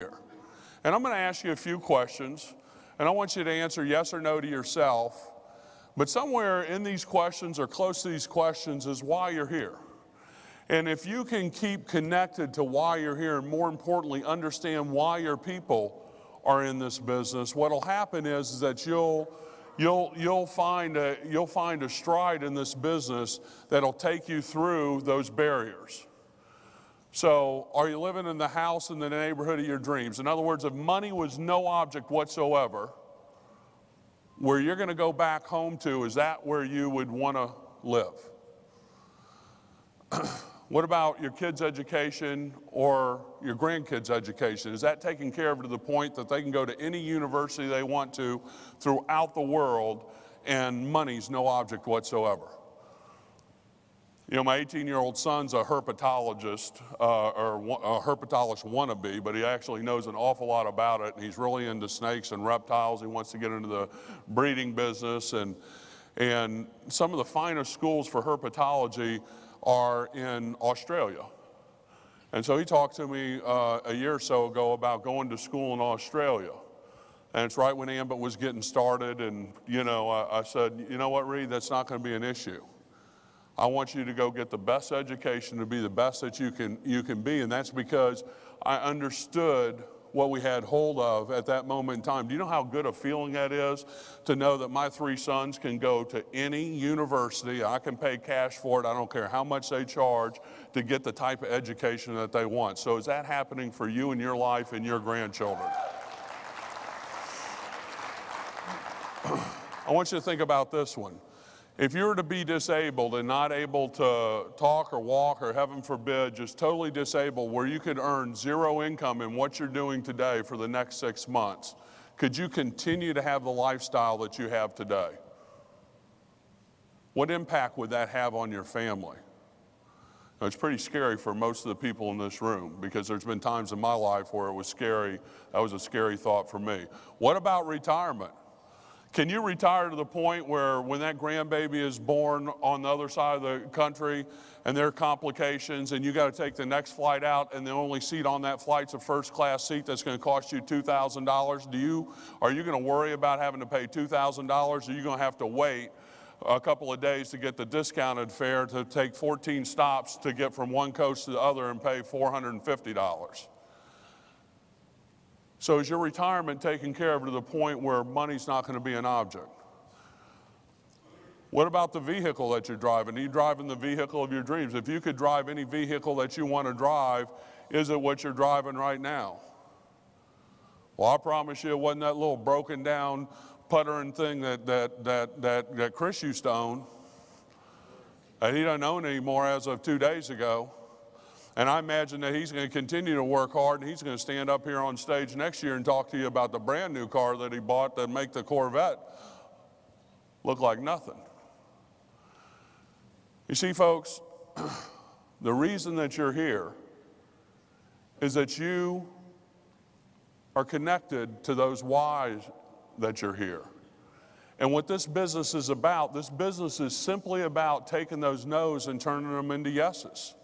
here. And I'm going to ask you a few questions, and I want you to answer yes or no to yourself. But somewhere in these questions or close to these questions is why you're here. And if you can keep connected to why you're here, and more importantly, understand why your people are in this business, what'll happen is that you'll find a stride in this business that'll take you through those barriers. So, are you living in the house in the neighborhood of your dreams? In other words, if money was no object whatsoever, where you're going to go back home to, is that where you would want to live? What about your kids' education or your grandkids' education? Is that taken care of to the point that they can go to any university they want to throughout the world and money's no object whatsoever? You know, my 18-year-old son's a herpetologist, or a herpetologist wannabe, but he actually knows an awful lot about it. He's really into snakes and reptiles. He wants to get into the breeding business, and some of the finest schools for herpetology are in Australia. And so he talked to me a year or so ago about going to school in Australia. And it's right when AMBIT was getting started, and you know, I said, you know what, Reed, that's not going to be an issue. I want you to go get the best education to be the best that you can be, and that's because I understood what we had hold of at that moment in time. Do you know how good a feeling that is to know that my 3 sons can go to any university? I can pay cash for it. I don't care how much they charge to get the type of education that they want. So is that happening for you in your life and your grandchildren? I want you to think about this one. If you were to be disabled and not able to talk or walk, or heaven forbid, just totally disabled, where you could earn 0 income in what you're doing today for the next 6 months, could you continue to have the lifestyle that you have today? What impact would that have on your family? Now, it's pretty scary for most of the people in this room, because there's been times in my life where it was scary. That was a scary thought for me. What about retirement? Can you retire to the point where when that grandbaby is born on the other side of the country and there are complications and you got to take the next flight out, and the only seat on that flight's a first class seat that's going to cost you $2,000? Are you going to worry about having to pay $2,000, or are you going to have to wait a couple of days to get the discounted fare to take 14 stops to get from one coast to the other and pay $450? So is your retirement taken care of to the point where money's not going to be an object? What about the vehicle that you're driving? Are you driving the vehicle of your dreams? If you could drive any vehicle that you want to drive, is it what you're driving right now? Well, I promise you it wasn't that little broken down puttering thing that Chris used to own, that he doesn't own anymore as of 2 days ago. And I imagine that he's going to continue to work hard, and he's going to stand up here on stage next year and talk to you about the brand new car that he bought that make the Corvette look like nothing. You see, folks, the reason that you're here is that you are connected to those whys that you're here. And what this business is about, this business is simply about taking those no's and turning them into yeses.